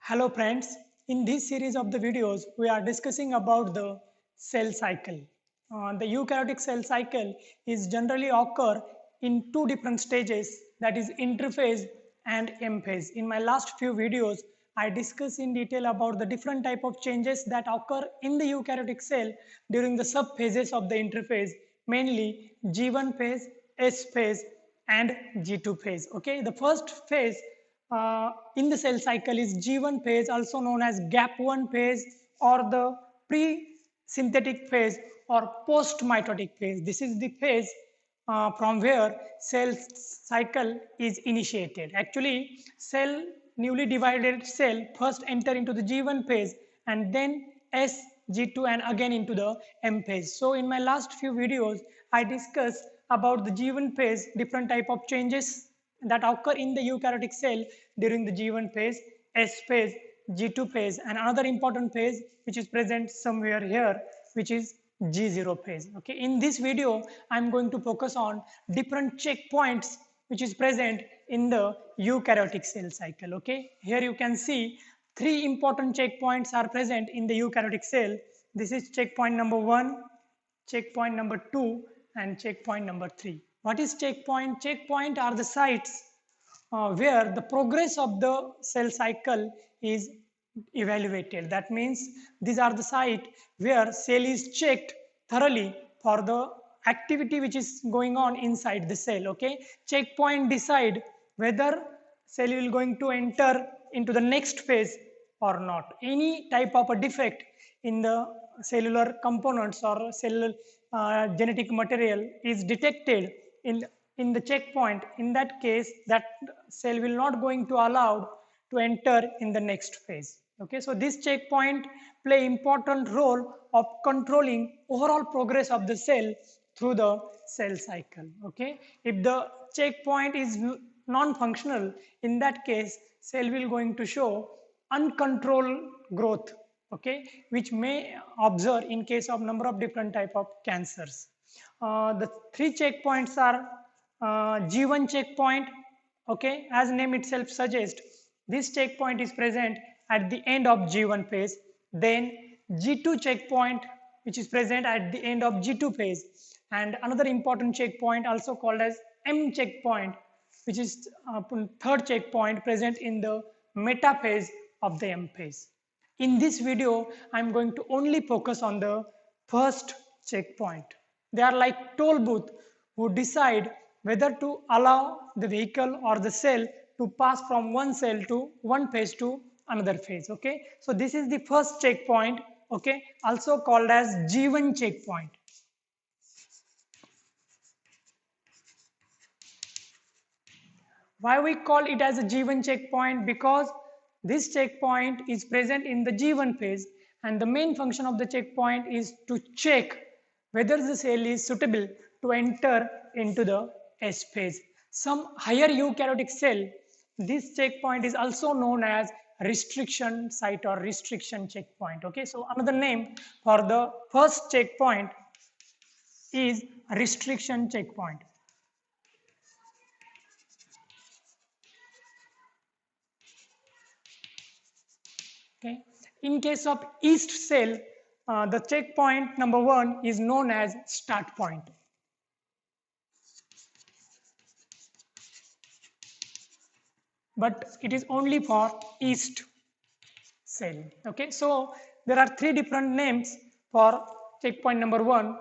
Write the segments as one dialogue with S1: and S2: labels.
S1: Hello friends, in this series of the videos we are discussing about the cell cycle. The eukaryotic cell cycle is generally occur in two different stages, that is interphase and M phase. In my last few videos I discussed in detail about the different type of changes that occur in the eukaryotic cell during the subphases of the interphase, mainly G1 phase, S phase and G2 phase. Okay, the first phase in the cell cycle is G1 phase, also known as gap 1 phase or the pre-synthetic phase or post-mitotic phase. This is the phase from where cell cycle is initiated. Actually, cell newly divided cell first enter into the G1 phase and then S, G2 and again into the M phase. So in my last few videos, I discussed about the G1 phase, different type of changes that occur in the eukaryotic cell during the G1 phase, S phase, G2 phase and another important phase which is present somewhere here which is G0 phase. Okay, in this video I am going to focus on different checkpoints which is present in the eukaryotic cell cycle. Okay, here you can see three important checkpoints are present in the eukaryotic cell. This is checkpoint number 1, checkpoint number 2 and checkpoint number 3. What is checkpoint? Checkpoint are the sites where the progress of the cell cycle is evaluated. That means these are the site where cell is checked thoroughly for the activity which is going on inside the cell. Okay, checkpoint decide whether cell will going to enter into the next phase or not. Any type of a defect in the cellular components or cellular genetic material is detected in the checkpoint. In that case, that cell will not going to allow to enter in the next phase. Okay, so this checkpoint play important role of controlling overall progress of the cell through the cell cycle. Okay, if the checkpoint is non-functional, in that case cell will going to show uncontrolled growth, okay, which may observe in case of number of different type of cancers. The three checkpoints are G1 checkpoint, okay, as name itself suggests, this checkpoint is present at the end of G1 phase. Then G2 checkpoint which is present at the end of G2 phase, and another important checkpoint also called as M checkpoint which is third checkpoint present in the metaphase of the M phase. In this video, I am going to only focus on the first checkpoint. They are like toll booth who decide whether to allow the vehicle or the cell to pass from one cell to one phase to another phase. Okay, so this is the first checkpoint. Okay, also called as G1 checkpoint. Why we call it as a G1 checkpoint? Because this checkpoint is present in the G1 phase and the main function of the checkpoint is to check whether the cell is suitable to enter into the S phase. Some higher eukaryotic cell, this checkpoint is also known as restriction site or restriction checkpoint. Okay, so another name for the first checkpoint is restriction checkpoint. Okay. In case of yeast cell, the checkpoint number 1 is known as start point. But it is only for yeast cell. Okay, so there are three different names for checkpoint number 1.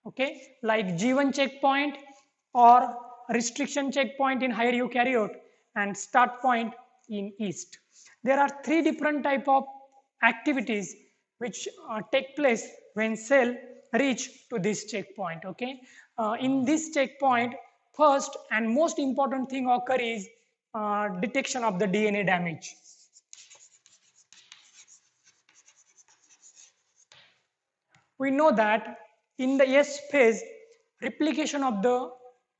S1: Okay, like G1 checkpoint or restriction checkpoint in higher eukaryote and start point in yeast. There are three different type of activities which take place when cell reach to this checkpoint. Okay, in this checkpoint, first and most important thing occur is detection of the DNA damage. We know that in the S phase, replication of the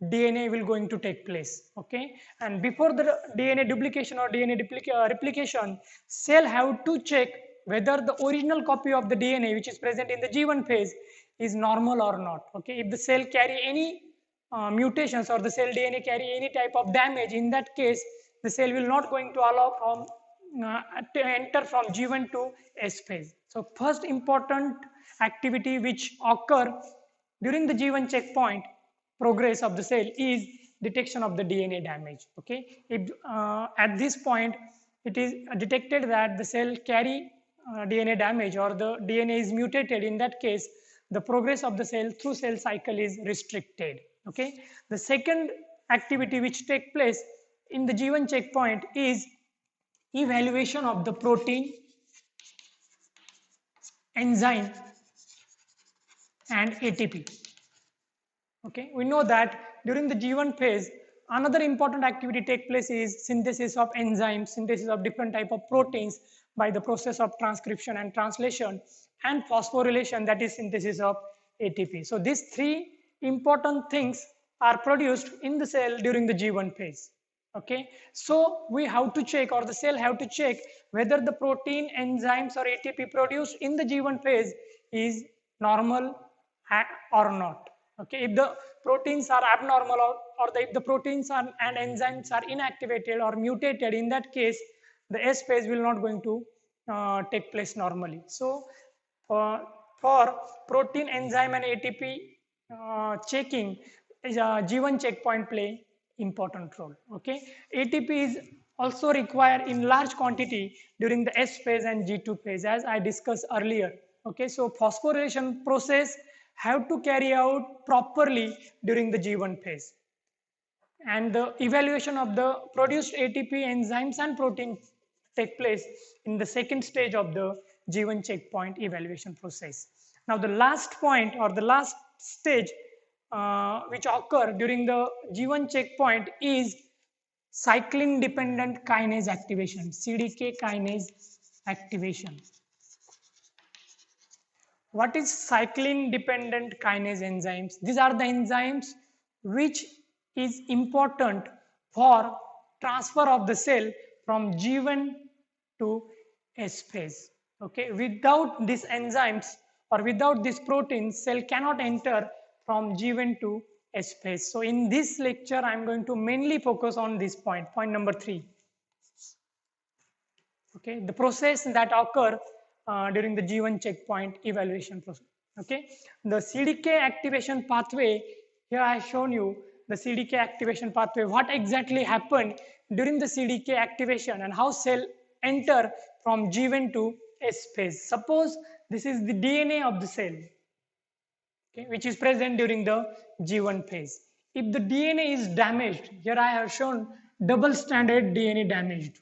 S1: DNA will going to take place. Okay, and before the DNA duplication or DNA replication, cell have to check whether the original copy of the DNA which is present in the G1 phase is normal or not. Okay, if the cell carry any mutations or the cell DNA carry any type of damage, in that case the cell will not going to allow from to enter from G1 to S phase. So first important activity which occur during the G1 checkpoint progress of the cell is detection of the DNA damage. Okay, if at this point it is detected that the cell carry DNA damage or the DNA is mutated, in that case the progress of the cell through cell cycle is restricted. Okay, the second activity which take place in the G1 checkpoint is evaluation of the protein, enzyme and ATP. Okay, we know that during the G1 phase, another important activity take place is synthesis of enzymes, synthesis of different type of proteins by the process of transcription and translation, and phosphorylation, that is synthesis of ATP. So these three important things are produced in the cell during the G1 phase. Okay, so we have to check, or the cell have to check, whether the protein, enzymes or ATP produced in the G1 phase is normal or not. Okay, if the proteins are abnormal, if the proteins are, and enzymes are inactivated or mutated, in that case the S phase will not going to take place normally. So for protein, enzyme and ATP checking, G1 checkpoint play important role. Okay, ATP is also required in large quantity during the S phase and G2 phase, as I discussed earlier. Okay, so phosphorylation process have to carry out properly during the G1 phase, and the evaluation of the produced ATP, enzymes and protein take place in the second stage of the G1 checkpoint evaluation process. Now the last point, or the last stage which occur during the G1 checkpoint is cyclin dependent kinase activation, CDK kinase activation. What is cyclin dependent kinase enzymes? These are the enzymes which is important for transfer of the cell from G1 to S phase. Okay, without these enzymes or without this protein, cell cannot enter from G1 to S phase. So in this lecture I am going to mainly focus on this point number 3. Okay, the process that occur during the G1 checkpoint evaluation process. Okay, the CDK activation pathway, here I have shown you the CDK activation pathway, what exactly happened during the CDK activation and how cell enter from G1 to S phase. Suppose this is the DNA of the cell, okay, which is present during the G1 phase. If the DNA is damaged, here I have shown double-stranded DNA damaged.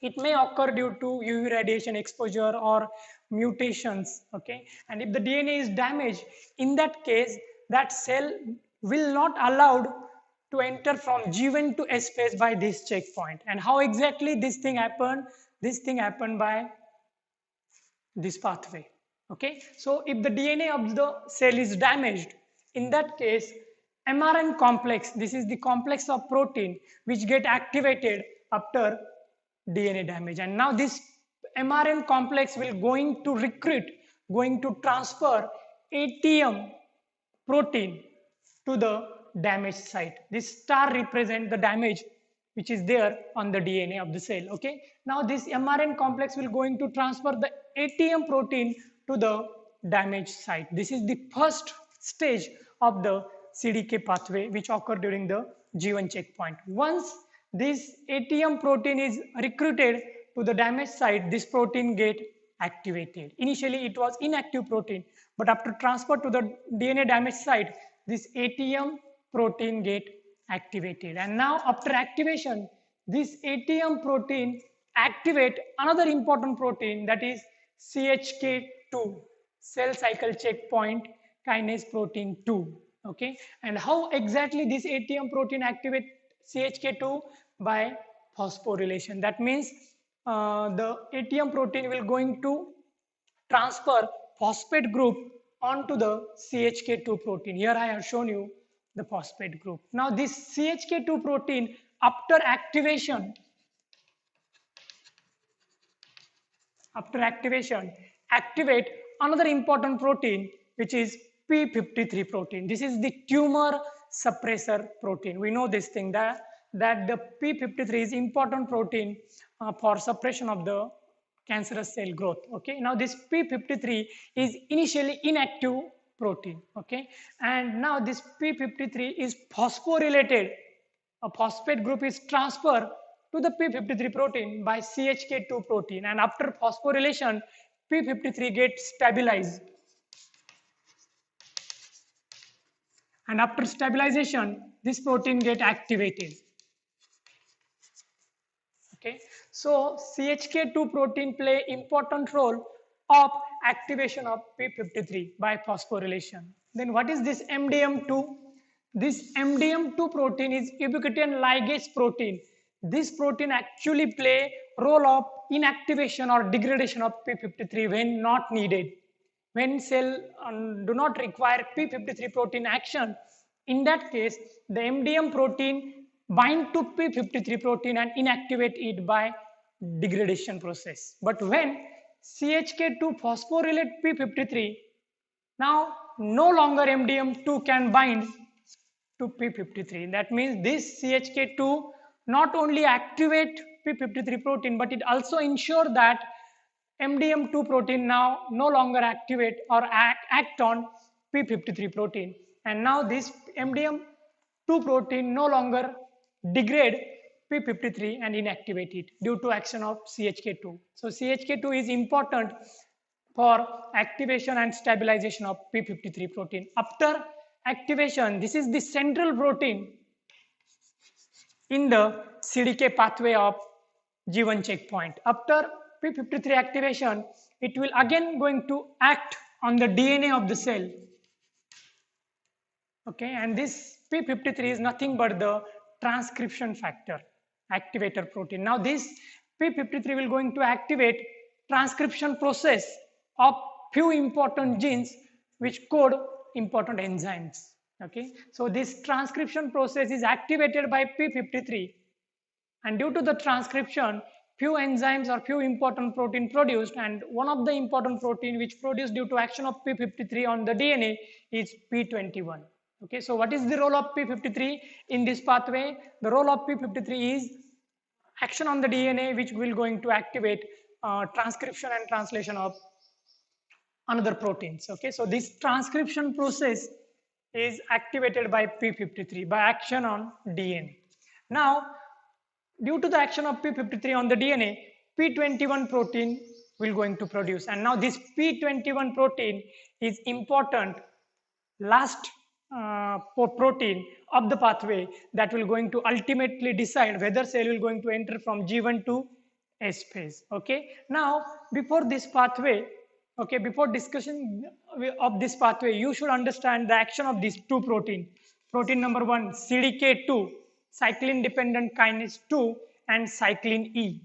S1: It may occur due to UV radiation exposure or mutations. Okay, and if the DNA is damaged, in that case, that cell will not allowed to enter from G1 to S phase by this checkpoint. And how exactly this thing happened? This thing happened by this pathway. Okay, so if the DNA of the cell is damaged, in that case, mRNA complex, this is the complex of protein which get activated after DNA damage, and now this mRNA complex will going to transfer ATM protein to the damaged site. This star represents the damage which is there on the DNA of the cell. Okay, now this mRNA complex will going to transfer the ATM protein to the damaged site. This is the first stage of the CDK pathway which occur during the G1 checkpoint. Once this ATM protein is recruited to the damaged site, this protein get activated. Initially it was inactive protein, but after transfer to the DNA damaged site, this ATM protein get activated. And now after activation, this ATM protein activate another important protein, that is CHK2, cell cycle checkpoint kinase protein 2. Okay, and how exactly this ATM protein activate CHK2? By phosphorylation. That means the ATM protein will going to transfer phosphate group onto the CHK2 protein. Here I have shown you the phosphate group. Now this CHK2 protein after activation activate another important protein which is P53 protein. This is the tumor suppressor protein. We know this thing that the P53 is important protein for suppression of the cancerous cell growth. Okay, now this p53 is initially inactive protein. Okay, and now this p53 is phosphorylated. A phosphate group is transferred to the p53 protein by CHK2 protein, and after phosphorylation p53 gets stabilized, and after stabilization this protein get activated. Okay, so CHK2 protein play important role of activation of p53 by phosphorylation. Then what is this MDM2? This MDM2 protein is ubiquitin ligase protein. This protein actually play role of inactivation or degradation of p53 when not needed. When cell do not require p53 protein action, in that case the MDM protein bind to p53 protein and inactivate it by degradation process. But when CHK2 phosphorylate p53, now no longer MDM2 can bind to p53. That means this CHK2 not only activate p53 protein, but it also ensure that MDM2 protein now no longer activate or act on p53 protein, and now this MDM2 protein no longer degrade p53 and inactivate it due to action of CHK2. So CHK2 is important for activation and stabilization of p53 protein. After activation, this is the central protein in the CDK pathway of G1 checkpoint. After p53 activation, it will again going to act on the DNA of the cell. Okay, and this p53 is nothing but the transcription factor activator protein. Now this p53 will going to activate transcription process of few important genes which code important enzymes. Okay, so this transcription process is activated by p53, and due to the transcription few enzymes or few important protein produced, and one of the important protein which produced due to action of p53 on the DNA is p21. Okay, so what is the role of p53 in this pathway? The role of p53 is action on the DNA which will going to activate transcription and translation of another proteins. Okay, so this transcription process is activated by p53 by action on DNA. Now due to the action of p53 on the DNA, p21 protein will going to produce, and now this p21 protein is important last protein of the pathway that will going to ultimately decide whether cell will going to enter from G1 to S phase. Okay, now before this pathway, okay, before discussion of this pathway, you should understand the action of these two protein. Protein number 1, CDK2, cyclin dependent kinase 2, and cyclin E.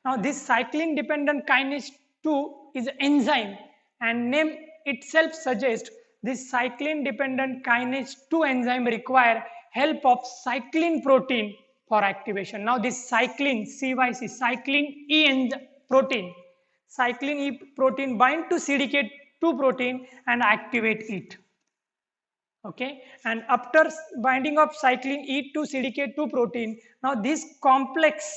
S1: Now this cyclin dependent kinase 2 is an enzyme, and name itself suggests this cyclin dependent kinase 2 enzyme require help of cyclin protein for activation. Now this cyclin, CYC, cyclin E protein, cyclin E protein bind to CDK2 protein and activate it. Okay, and after binding of cyclin E to CDK2 protein, now this complex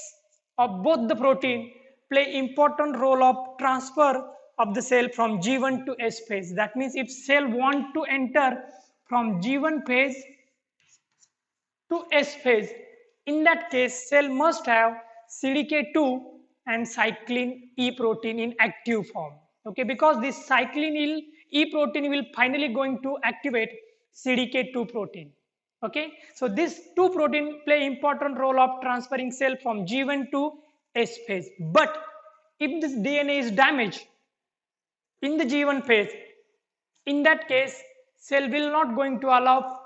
S1: of both the protein play important role of transfer of the cell from G1 to S phase. That means if cell want to enter from G1 phase to S phase, in that case cell must have CDK2 and cyclin E protein in active form. Okay, because this cyclin E protein will finally going to activate CDK2 protein. Okay, so this two protein play important role of transferring cell from G1 to S phase. But if this DNA is damaged in the G1 phase, in that case cell will not going to allow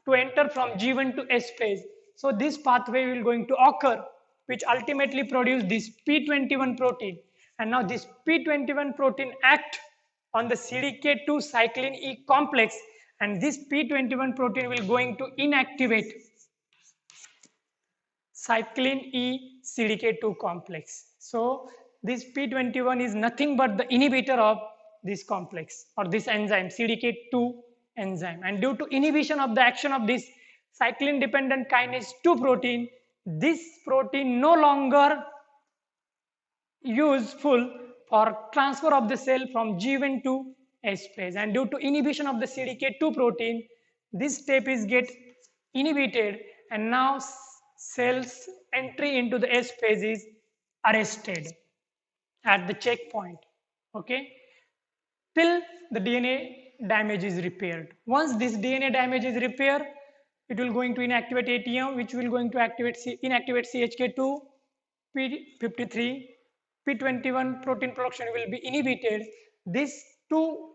S1: to enter from G1 to S phase. So this pathway will going to occur, which ultimately produce this p21 protein, and now this p21 protein act on the CDK2 cyclin E complex, and this p21 protein will going to inactivate cyclin E CDK2 complex. So this p21 is nothing but the inhibitor of this complex or this enzyme, CDK2 enzyme, and due to inhibition of the action of this cyclin dependent kinase 2 protein, this protein no longer useful for transfer of the cell from G1 to S phase, and due to inhibition of the CDK2 protein, this step is get inhibited, and now cells entry into the S phase is arrested at the checkpoint, okay, till the DNA damage is repaired. Once this DNA damage is repaired, it will going to inactivate ATM, which will going to inactivate CHK2, P53, P21 protein production will be inhibited. This two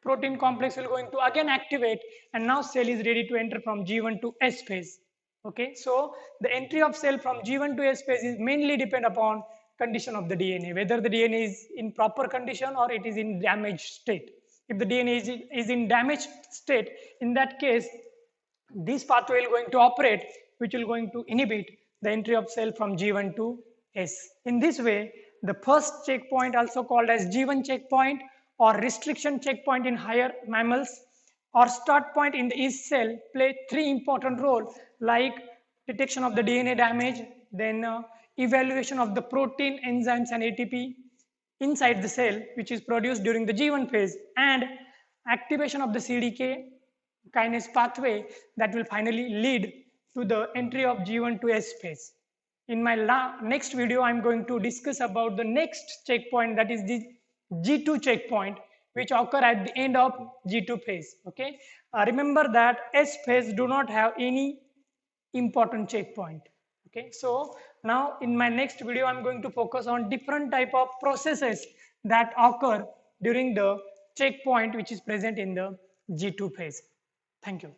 S1: protein complex will going to again activate, and now cell is ready to enter from G1 to S phase. Okay, so the entry of cell from G1 to S phase is mainly depend upon condition of the DNA, whether the DNA is in proper condition or it is in damaged state. If the DNA is in damaged state, in that case, this pathway will going to operate, which will going to inhibit the entry of cell from G1 to S. In this way, the first checkpoint, also called as G1 checkpoint or restriction checkpoint in higher mammals, or start point in the yeast cell, play three important roles like detection of the DNA damage, then evaluation of the protein, enzymes and ATP inside the cell which is produced during the G1 phase, and activation of the CDK kinase pathway that will finally lead to the entry of G1 to S phase. In my next video, I am going to discuss about the next checkpoint, that is the G2 checkpoint, which occur at the end of G2 phase. Okay, remember that S phase do not have any important checkpoint. Okay, so now in my next video, I'm going to focus on different type of processes that occur during the checkpoint which is present in the G2 phase. Thank you.